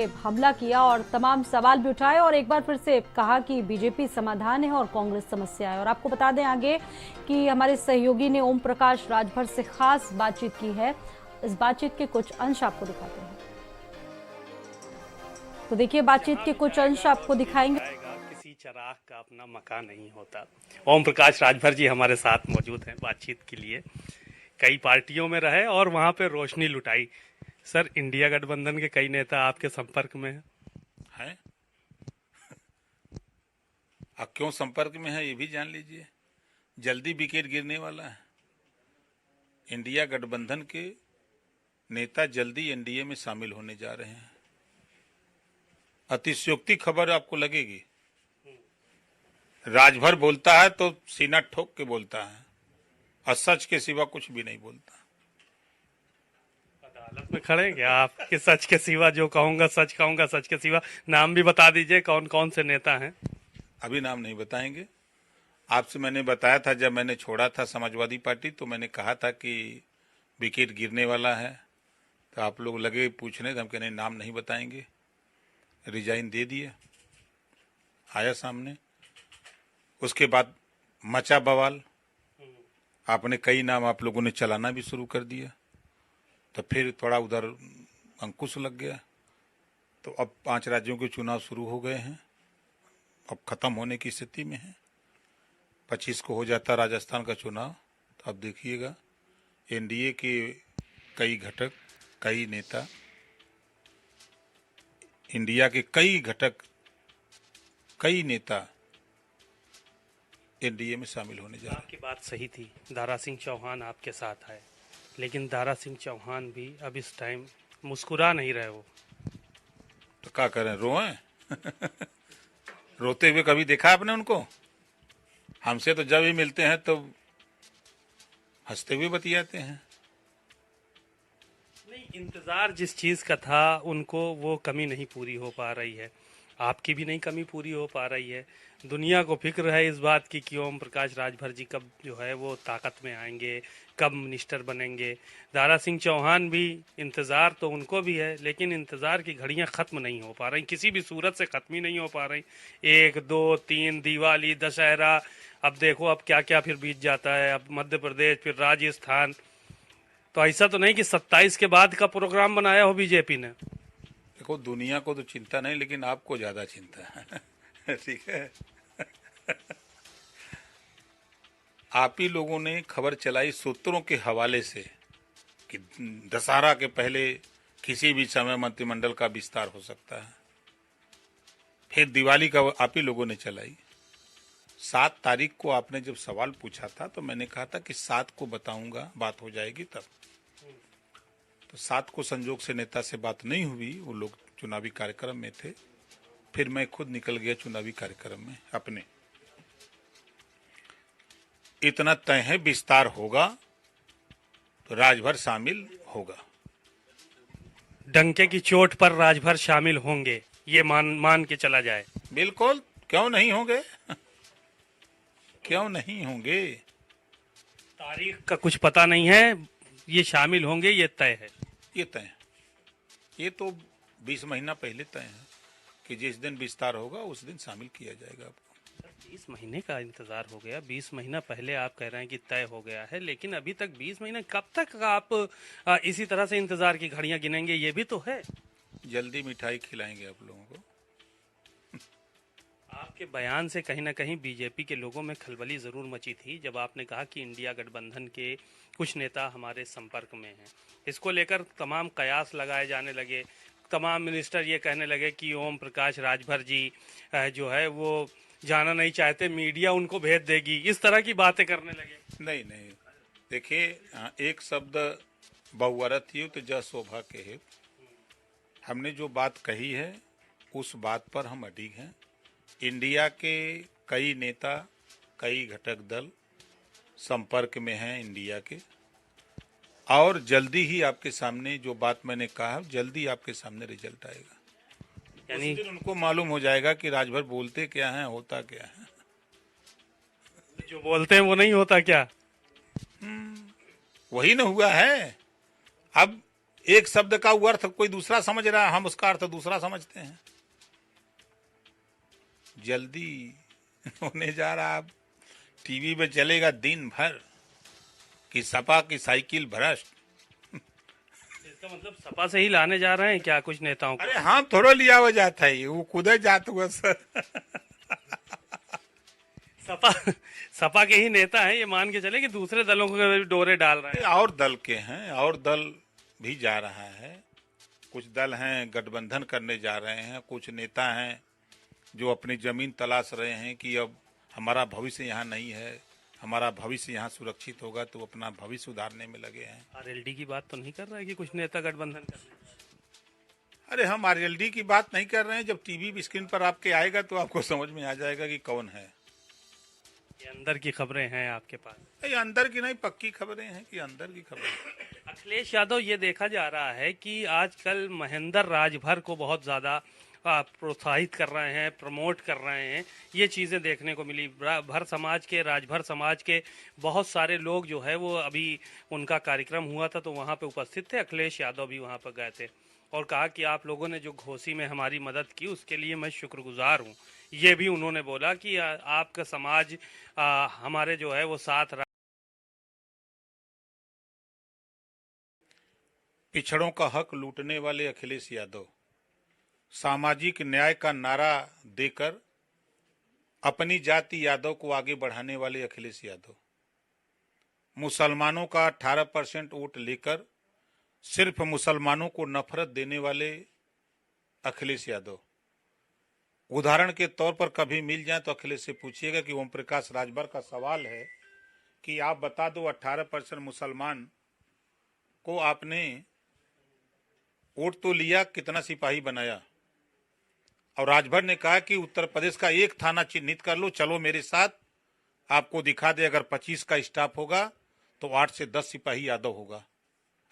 हमला किया और तमाम सवाल भी उठाए और एक बार फिर से कहा कि बीजेपी समाधान है और कांग्रेस समस्या है। और आपको बता दें आगे कि हमारे सहयोगी ने ओम प्रकाश राजभर से खास बातचीत की है। इस बातचीत के कुछ अंश आपको दिखाते हैं। तो देखिए, बातचीत के कुछ अंश आपको दिखाएंगे। किसी चराग का अपना मकान नहीं होता। ओम प्रकाश राजभर जी हमारे साथ मौजूद हैं बातचीत के लिए। कई पार्टियों में रहे और वहां पे रोशनी लुटाई। सर, इंडिया गठबंधन के कई नेता आपके संपर्क में हैं। अब क्यों संपर्क में है ये भी जान लीजिए। जल्दी विकेट गिरने वाला है। इंडिया गठबंधन के नेता जल्दी एनडीए में शामिल होने जा रहे हैं। अतिशयोक्ति खबर आपको लगेगी। राजभर बोलता है तो सीना ठोक के बोलता है और सच के सिवा कुछ भी नहीं बोलता। अदालत में खड़े हैं क्या आप कि सच के सिवा जो कहूंगा सच कहूंगा, सच के सिवा? नाम भी बता दीजिए कौन कौन से नेता हैं। अभी नाम नहीं बताएंगे। आपसे मैंने बताया था, जब मैंने छोड़ा था समाजवादी पार्टी तो मैंने कहा था कि विकेट गिरने वाला है, तो आप लोग लगे पूछने, तो हम कहने नाम नहीं बताएंगे। रिजाइन दे दिया, आया सामने। उसके बाद मचा बवाल। आपने कई नाम आप लोगों ने चलाना भी शुरू कर दिया, तो फिर थोड़ा उधर अंकुश लग गया। तो अब 5 राज्यों के चुनाव शुरू हो गए हैं, अब खत्म होने की स्थिति में है। 25 को हो जाता राजस्थान का चुनाव, तो अब देखिएगा एनडीए के कई घटक, कई नेता, इंडिया के कई घटक, कई नेता एनडीए में शामिल होने जा रहे हैं। आपकी बात सही थी, दारा सिंह चौहान आपके साथ है, लेकिन दारा सिंह चौहान भी अब इस टाइम मुस्कुरा नहीं रहे। वो तो क्या करें, रोएं? रोते हुए कभी देखा आपने उनको? हमसे तो जब भी मिलते हैं तो हंसते हुए बतियाते हैं। नहीं, इंतजार जिस चीज का था उनको वो कमी नहीं पूरी हो पा रही है। आपकी भी नहीं कमी पूरी हो पा रही है। दुनिया को फिक्र है इस बात की कि ओम प्रकाश राजभर जी कब जो है वो ताकत में आएंगे, कब मिनिस्टर बनेंगे। दारा सिंह चौहान भी, इंतजार तो उनको भी है, लेकिन इंतजार की घड़ियां खत्म नहीं हो पा रही, किसी भी सूरत से खत्म ही नहीं हो पा रही। 1, 2, 3 दिवाली, दशहरा, अब देखो अब क्या क्या फिर बीत जाता है। अब मध्य प्रदेश, फिर राजस्थान। तो ऐसा तो नहीं कि 27 के बाद का प्रोग्राम बनाया हो बीजेपी ने? देखो, दुनिया को तो चिंता नहीं, लेकिन आपको ज्यादा चिंता है। ठीक है। आप ही लोगों ने खबर चलाई सूत्रों के हवाले से कि दशहरा के पहले किसी भी समय मंत्रिमंडल का विस्तार हो सकता है। फिर दिवाली का आप ही लोगों ने चलाई। 7 तारीख को आपने जब सवाल पूछा था तो मैंने कहा था कि 7 को बताऊंगा, बात हो जाएगी तब। तो 7 को संजोग से नेता से बात नहीं हुई, वो लोग चुनावी कार्यक्रम में थे। फिर मैं खुद निकल गया चुनावी कार्यक्रम में अपने। इतना तय है, विस्तार होगा तो राजभर शामिल होगा। डंके की चोट पर राजभर शामिल होंगे, ये मान के चला जाए। बिल्कुल, क्यों नहीं होंगे? क्यों नहीं होंगे? तारीख का कुछ पता नहीं है, ये शामिल होंगे, ये तय है। ये तय है। ये तो 20 महीना पहले तय है कि जिस दिन विस्तार होगा उस दिन शामिल किया जाएगा आपको। 20 महीने का इंतजार हो गया, 20 महीना पहले आप कह रहे हैं कि तय हो गया है, लेकिन अभी तक 20 महीने कब तक आप इसी तरह से इंतजार की घड़ियां गिनेंगे? ये भी तो है। जल्दी मिठाई खिलाएंगे आप लोगों को। आपके बयान से कहीं ना कहीं बीजेपी के लोगों में खलबली जरूर मची थी जब आपने कहा कि इंडिया गठबंधन के कुछ नेता हमारे संपर्क में हैं। इसको लेकर तमाम कयास लगाए जाने लगे, तमाम मिनिस्टर ये कहने लगे कि ओम प्रकाश राजभर जी जो है वो जाना नहीं चाहते, मीडिया उनको भेज देगी, इस तरह की बातें करने लगे। नहीं नहीं, देखिए, एक शब्द बहुअरथ युत जस शोभा के हित। हमने जो बात कही है उस बात पर हम अडिग हैं। इंडिया के कई नेता, कई घटक दल संपर्क में हैं इंडिया के, और जल्दी ही आपके सामने जो बात मैंने कहा, जल्दी आपके सामने रिजल्ट आएगा। यानी उस दिन उनको मालूम हो जाएगा कि राजभर बोलते क्या है, होता क्या है। जो बोलते हैं वो नहीं होता क्या? वही न हुआ है। अब एक शब्द का वो अर्थ कोई दूसरा समझ रहा है, हम उसका अर्थ दूसरा समझते हैं। जल्दी होने जा रहा, अब टीवी पे चलेगा दिन भर कि सपा की साइकिल भ्रष्ट। इसका मतलब सपा से ही लाने जा रहे हैं क्या कुछ नेताओं को? अरे हाँ, थोड़ा लिया हो जाता है, वो खुद जात हुआ सर। सपा सपा के ही नेता हैं, ये मान के चले कि दूसरे दलों को भी डोरे डाल रहे हैं। और दल के हैं, और दल भी जा रहा है। कुछ दल हैं गठबंधन करने जा रहे हैं, कुछ नेता हैं जो अपनी जमीन तलाश रहे हैं कि अब हमारा भविष्य यहाँ नहीं है, हमारा भविष्य यहाँ सुरक्षित होगा, तो अपना भविष्य सुधारने में लगे हैं। आरएलडी की बात तो नहीं कर रहा है कि कुछ नेता गठबंधन कर रहे हैं? अरे हम आरएलडी की बात नहीं कर रहे हैं, जब टीवी स्क्रीन पर आपके आएगा तो आपको समझ में आ जाएगा कि कौन है। ये अंदर की खबरें हैं आपके पास? ये अंदर की नहीं, पक्की खबरें हैं कि अंदर की खबरें। अखिलेश यादव, ये देखा जा रहा है कि आजकल महेंद्र राजभर को बहुत ज्यादा प्रोत्साहित कर रहे हैं, प्रमोट कर रहे हैं। ये चीजें देखने को मिली। भर समाज के, राजभर समाज के बहुत सारे लोग जो है वो अभी उनका कार्यक्रम हुआ था तो वहां पे उपस्थित थे। अखिलेश यादव भी वहां पर गए थे और कहा कि आप लोगों ने जो घोसी में हमारी मदद की उसके लिए मैं शुक्रगुजार हूं। ये भी उन्होंने बोला कि आपका समाज हमारे जो है वो साथ रहा। पिछड़ों का हक लूटने वाले अखिलेश यादव सामाजिक न्याय का नारा देकर अपनी जाति यादव को आगे बढ़ाने वाले अखिलेश यादव, मुसलमानों का 18% वोट लेकर सिर्फ मुसलमानों को नफरत देने वाले अखिलेश यादव, उदाहरण के तौर पर कभी मिल जाए तो अखिलेश से पूछिएगा कि ओम प्रकाश राजभर का सवाल है कि आप बता दो 18% मुसलमान को आपने वोट तो लिया, कितना सिपाही बनाया? और राजभर ने कहा कि उत्तर प्रदेश का एक थाना चिन्हित कर लो, चलो मेरे साथ, आपको दिखा दे अगर 25 का स्टाफ होगा तो 8 से 10 सिपाही यादव होगा।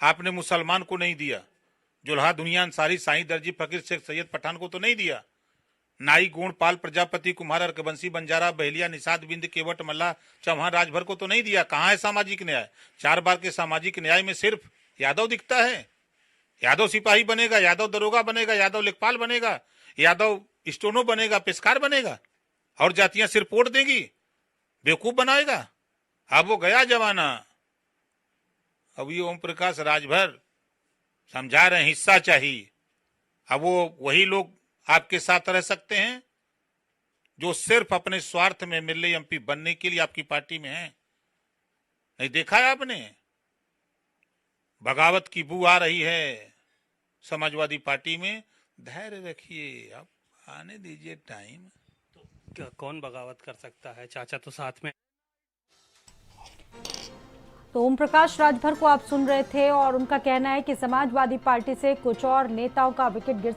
आपने मुसलमान को नहीं दिया, जुल्हा दुनिया अंसारी, साईं दर्जी, फकीर शेख सैयद पठान को तो नहीं दिया, नाई गोंड पाल प्रजापति कुमार अर्कबंसी बंजारा बहेलिया निषाद बिंद केवट मल्ला चौहान राजभर को तो नहीं दिया। कहाँ है सामाजिक न्याय? 4 बार के सामाजिक न्याय में सिर्फ यादव दिखता है। यादव सिपाही बनेगा, यादव दरोगा बनेगा, यादव लेखपाल बनेगा, यादव स्टोनो बनेगा, पेशकार बनेगा, और जातियां सिर्फ वोट देगी, बेवकूफ बनाएगा। अब वो गया जमाना। अब ये ओम प्रकाश राजभर समझा रहे हैं हिस्सा चाहिए। अब वो वही लोग आपके साथ रह सकते हैं जो सिर्फ अपने स्वार्थ में मिले एमपी बनने के लिए आपकी पार्टी में हैं। नहीं देखा है आपने? बगावत की बू आ रही है समाजवादी पार्टी में। धैर्य रखिए, आप आने दीजिए टाइम। तो कौन बगावत कर सकता है? चाचा तो साथ में। तो ओम प्रकाश राजभर को आप सुन रहे थे और उनका कहना है कि समाजवादी पार्टी से कुछ और नेताओं का विकेट गिर